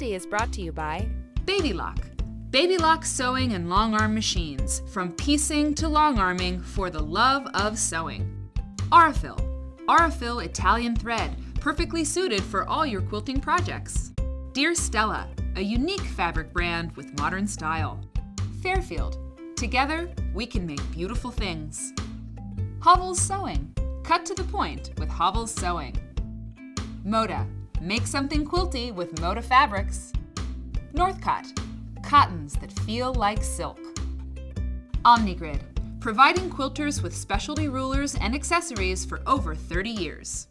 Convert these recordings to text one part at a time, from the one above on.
Quilty is brought to you by Baby Lock. Baby Lock sewing and long arm machines. From piecing to long arming for the love of sewing. Aurifil. Aurifil Italian thread. Perfectly suited for all your quilting projects. Dear Stella. A unique fabric brand with modern style. Fairfield. Together, we can make beautiful things. Hovels Sewing. Cut to the point with Hovels Sewing. Moda. Make something quilty with Moda fabrics. Northcott. Cottons that feel like silk. Omnigrid. Providing quilters with specialty rulers and accessories for over 30 years.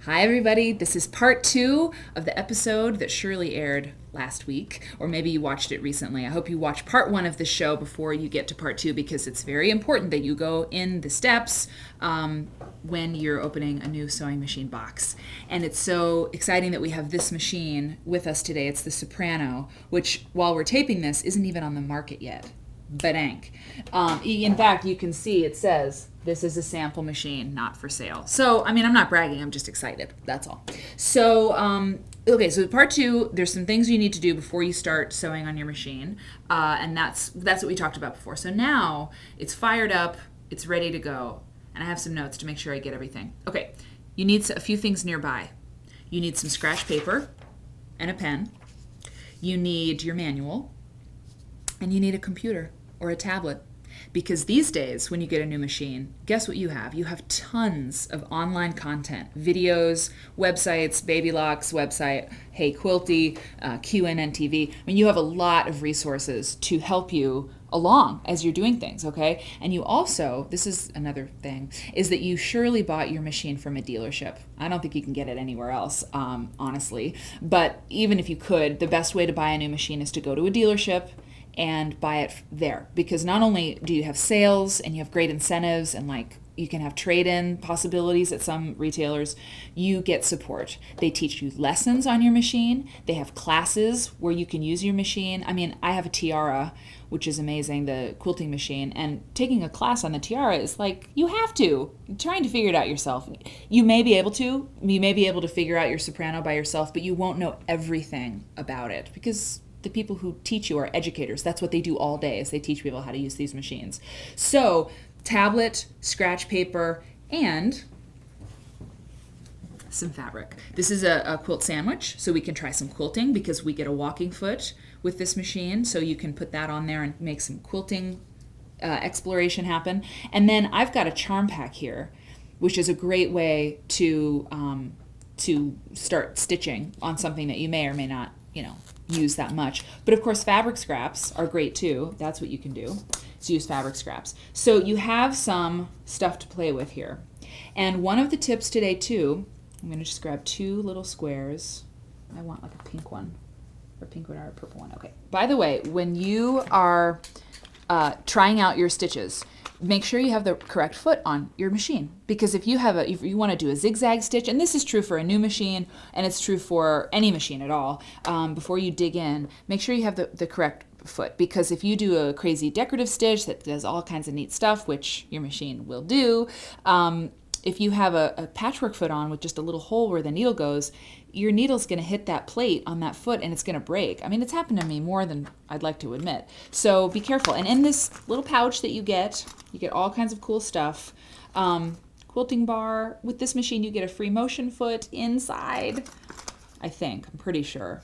Hi everybody, this is part 2 of the episode that Shirley aired last week, or maybe you watched it recently. I hope you watch part 1 of the show before you get to part 2 because it's very important that you go in the steps when you're opening a new sewing machine box. And it's so exciting that we have this machine with us today. It's the Soprano, which while we're taping this isn't even on the market yet. Badank. In fact, you can see it says this is a sample machine, not for sale. So, I mean, I'm not bragging, I'm just excited, that's all. So, okay, so part 2, there's some things you need to do before you start sewing on your machine, and that's what we talked about before. So now, it's fired up, it's ready to go, and I have some notes to make sure I get everything. Okay, you need a few things nearby. You need some scratch paper and a pen. You need your manual, and you need a computer or a tablet. Because these days, when you get a new machine, guess what you have? You have tons of online content, videos, websites, Baby Lock's website, Hey Quilty, QNN TV. I mean, you have a lot of resources to help you along as you're doing things, okay? And you also, this is another thing, is that you surely bought your machine from a dealership. I don't think you can get it anywhere else, honestly. But even if you could, the best way to buy a new machine is to go to a dealership and buy it there, because not only do you have sales and you have great incentives and like you can have trade-in possibilities at some retailers, you get support. They teach you lessons on your machine. They have classes where you can use your machine. I mean, I have a Tiara, which is amazing, the quilting machine, and taking a class on the Tiara is like, you have to. You're trying to figure it out yourself. You may be able to figure out your Soprano by yourself, but you won't know everything about it because the people who teach you are educators. That's what they do all day, is they teach people how to use these machines. So, tablet, scratch paper, and some fabric. This is a quilt sandwich, so we can try some quilting because we get a walking foot with this machine, so you can put that on there and make some quilting exploration happen. And then I've got a charm pack here, which is a great way to start stitching on something that you may or may not, use that much. But of course, fabric scraps are great too. That's what you can do, is use fabric scraps. So you have some stuff to play with here. And one of the tips today too, I'm going to just grab 2 little squares. I want like a pink one, or pink one or a purple one. Okay. By the way, when you are trying out your stitches, make sure you have the correct foot on your machine, because if you want to do a zigzag stitch, and this is true for a new machine and it's true for any machine at all, before you dig in, make sure you have the correct foot, because if you do a crazy decorative stitch that does all kinds of neat stuff, which your machine will do, if you have a patchwork foot on with just a little hole where the needle goes, your needle's going to hit that plate on that foot and it's going to break. I mean, it's happened to me more than I'd like to admit. So be careful. And in this little pouch that you get all kinds of cool stuff. Quilting bar. With this machine, you get a free motion foot inside. I think. I'm pretty sure.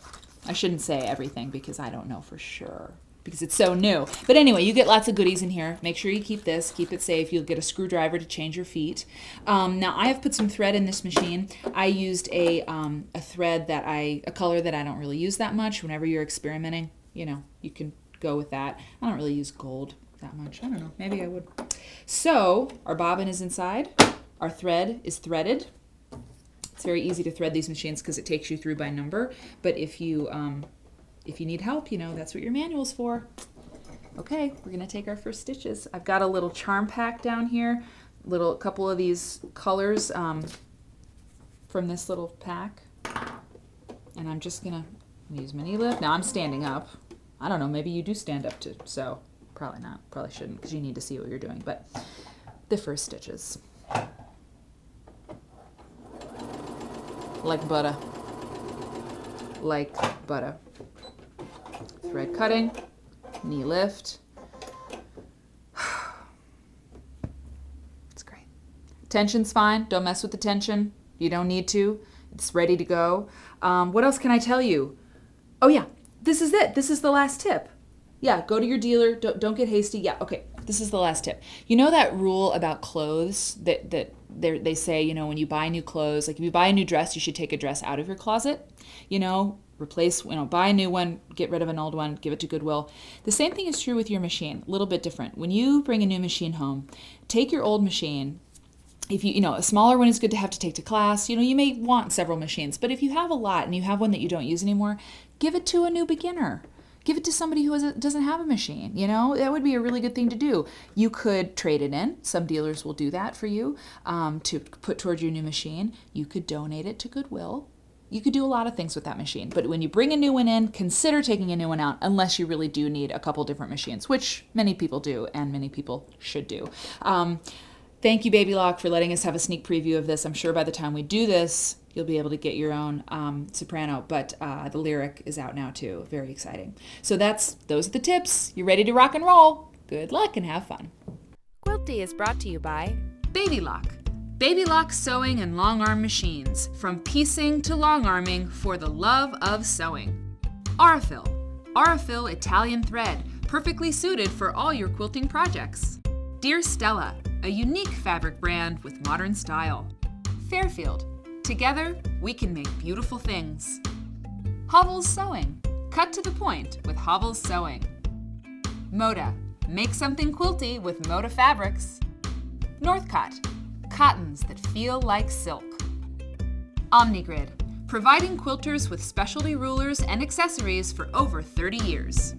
I shouldn't say everything because I don't know for sure, because it's so new. But anyway, you get lots of goodies in here. Make sure you keep this. Keep it safe. You'll get a screwdriver to change your feet. Now, I have put some thread in this machine. I used a thread a color that I don't really use that much. Whenever you're experimenting, you can go with that. I don't really use gold that much. I don't know. Maybe I would. So, our bobbin is inside. Our thread is threaded. It's very easy to thread these machines because it takes you through by number. But if you need help, that's what your manual's for. Okay, we're going to take our first stitches. I've got a little charm pack down here, a couple of these colors from this little pack. And I'm just going to use my knee lift. Now I'm standing up. I don't know, maybe you do stand up to sew. Probably not. Probably shouldn't, because you need to see what you're doing. But the first stitches. like butter. Like butter. Thread cutting, knee lift. It's great. Tension's fine. Don't mess with the tension. You don't need to. It's ready to go. What else can I tell you? Oh yeah, this is it. This is the last tip. Yeah, go to your dealer. Don't get hasty. Yeah, okay. This is the last tip. You know that rule about clothes that they say, you know, when you buy new clothes, like if you buy a new dress, you should take a dress out of your closet. You know, replace, you know, buy a new one, get rid of an old one, give it to Goodwill. The same thing is true with your machine. A little bit different. When you bring a new machine home, take your old machine. If you know, a smaller one is good to have to take to class. You know, you may want several machines, but if you have a lot and you have one that you don't use anymore, give it to a new beginner. Give it to somebody who doesn't have a machine. You know, that would be a really good thing to do. You could trade it in. Some dealers will do that for you to put towards your new machine. You could donate it to Goodwill. You could do a lot of things with that machine. But when you bring a new one in, consider taking a new one out unless you really do need a couple different machines, which many people do and many people should do. Thank you, Baby Lock, for letting us have a sneak preview of this. I'm sure by the time we do this, you'll be able to get your own soprano, but the lyric is out now too. Very exciting. So those are the tips. You ready to rock and roll? Good luck and have fun. Quilty is brought to you by Baby Lock. Baby Lock sewing and long arm machines. From piecing to long arming for the love of sewing. Aurifil. Aurifil Italian thread. Perfectly suited for all your quilting projects. Dear Stella. A unique fabric brand with modern style. Fairfield. Together, we can make beautiful things. Hovels Sewing. Cut to the point with Hovels Sewing. Moda. Make something quilty with Moda fabrics. Northcott. Cottons that feel like silk. Omnigrid. Providing quilters with specialty rulers and accessories for over 30 years.